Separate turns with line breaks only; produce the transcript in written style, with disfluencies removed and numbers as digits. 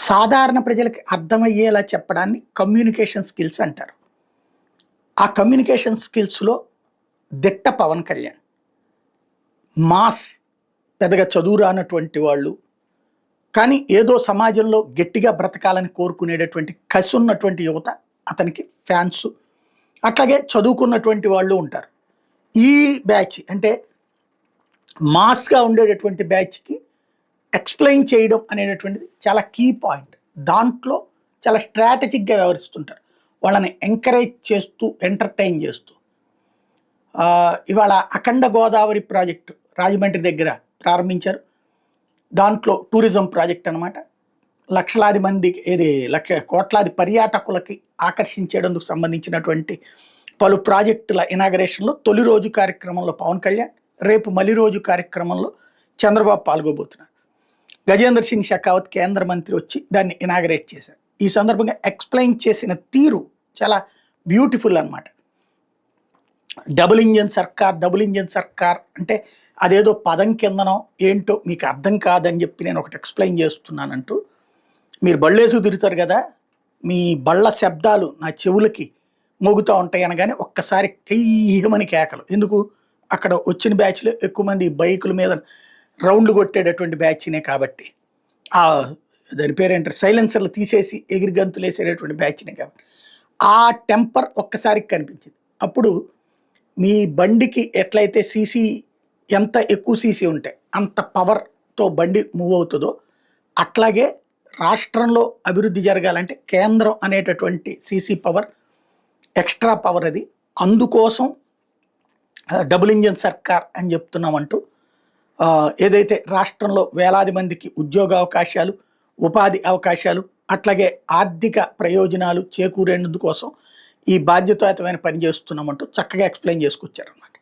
సాధారణ ప్రజలకి అర్థమయ్యేలా చెప్పడాన్ని కమ్యూనికేషన్ స్కిల్స్ అంటారు. ఆ కమ్యూనికేషన్ స్కిల్స్‌లో దిట్ట పవన్ కళ్యాణ్. మాస్ పెద్దగా చదువు రానటువంటి వాళ్ళు, కానీ ఏదో సమాజంలో గట్టిగా బ్రతకాలని కోరుకునేటటువంటి కసున్నటువంటి యువత అతనికి ఫ్యాన్సు. అట్లాగే చదువుకున్నటువంటి వాళ్ళు ఉంటారు. ఈ బ్యాచ్ అంటే మాస్‌గా ఉండేటటువంటి బ్యాచ్‌కి ఎక్స్‌ప్లెయిన్ చేయడం అనేటటువంటిది చాలా కీ పాయింట్. దాంట్లో చాలా స్ట్రాటజిక్‌గా వ్యవహరిస్తుంటారు. వాళ్ళని ఎంకరేజ్ చేస్తూ, ఎంటర్‌టైన్ చేస్తూ. ఇవాళ అఖండ గోదావరి ప్రాజెక్టు రాజమండ్రి దగ్గర ప్రారంభించారు. దాంట్లో టూరిజం ప్రాజెక్ట్ అనమాట. లక్షలాది మందికి కోట్లాది పర్యాటకులకి ఆకర్షించేందుకు సంబంధించినటువంటి పలు ప్రాజెక్టుల ఇనాగరేషన్‌లో తొలి రోజు కార్యక్రమంలో పవన్ కళ్యాణ్, రేపు మలి రోజు కార్యక్రమంలో చంద్రబాబు పాల్గొబోతున్నారు. గజేంద్ర సింగ్ షెకావత్ కేంద్ర మంత్రి వచ్చి దాన్ని ఇనాగరేట్ చేశారు. ఈ సందర్భంగా ఎక్స్‌ప్లెయిన్ చేసిన తీరు చాలా బ్యూటిఫుల్ అనమాట. డబుల్ ఇంజిన్ సర్కార్ అంటే అదేదో పదం కిందనో ఏంటో మీకు అర్థం కాదని చెప్పి నేను ఒకటి ఎక్స్‌ప్లెయిన్ చేస్తున్నానంటూ, మీరు బళ్ళేసుకు తిరుగుతారు కదా, మీ బళ్ళ శబ్దాలు నా చెవులకి మోగుతూ ఉంటాయి అనగానే ఒక్కసారి కయ్యమని కేకలు. ఎందుకు? అక్కడ వచ్చిన బ్యాచ్‌లో ఎక్కువ మంది బైకుల మీద రౌండ్లు కొట్టేటటువంటి బ్యాచ్‌నే కాబట్టి. దాని పేరేంటారు, సైలెన్సర్లు తీసేసి ఎగిరి గంతులు వేసేటటువంటి బ్యాచ్‌నే కాబట్టి. ఆ టెంపర్ ఒక్కసారికి కనిపించింది. అప్పుడు మీ బండికి ఎట్లయితే సీసీ ఎంత ఎక్కువ సీసీ ఉంటే అంత పవర్‌తో బండి మూవ్ అవుతుందో, అట్లాగే రాష్ట్రంలో అభివృద్ధి జరగాలంటే కేంద్రం అనేటటువంటి సీసీ పవర్, ఎక్స్ట్రా పవర్ అది. అందుకోసం డబుల్ ఇంజిన్ సర్కార్ అని చెప్తున్నామంటూ ఏదైతే రాష్ట్రంలో వేలాది మందికి ఉద్యోగ అవకాశాలు, ఉపాధి అవకాశాలు, అట్లాగే ఆర్థిక ప్రయోజనాలు చేకూరేందుకోసం ఈ బాధ్యతాయుతమైన పని చేస్తున్నామంటూ చక్కగా ఎక్స్‌ప్లెయిన్ చేసుకొచ్చారన్నమాట.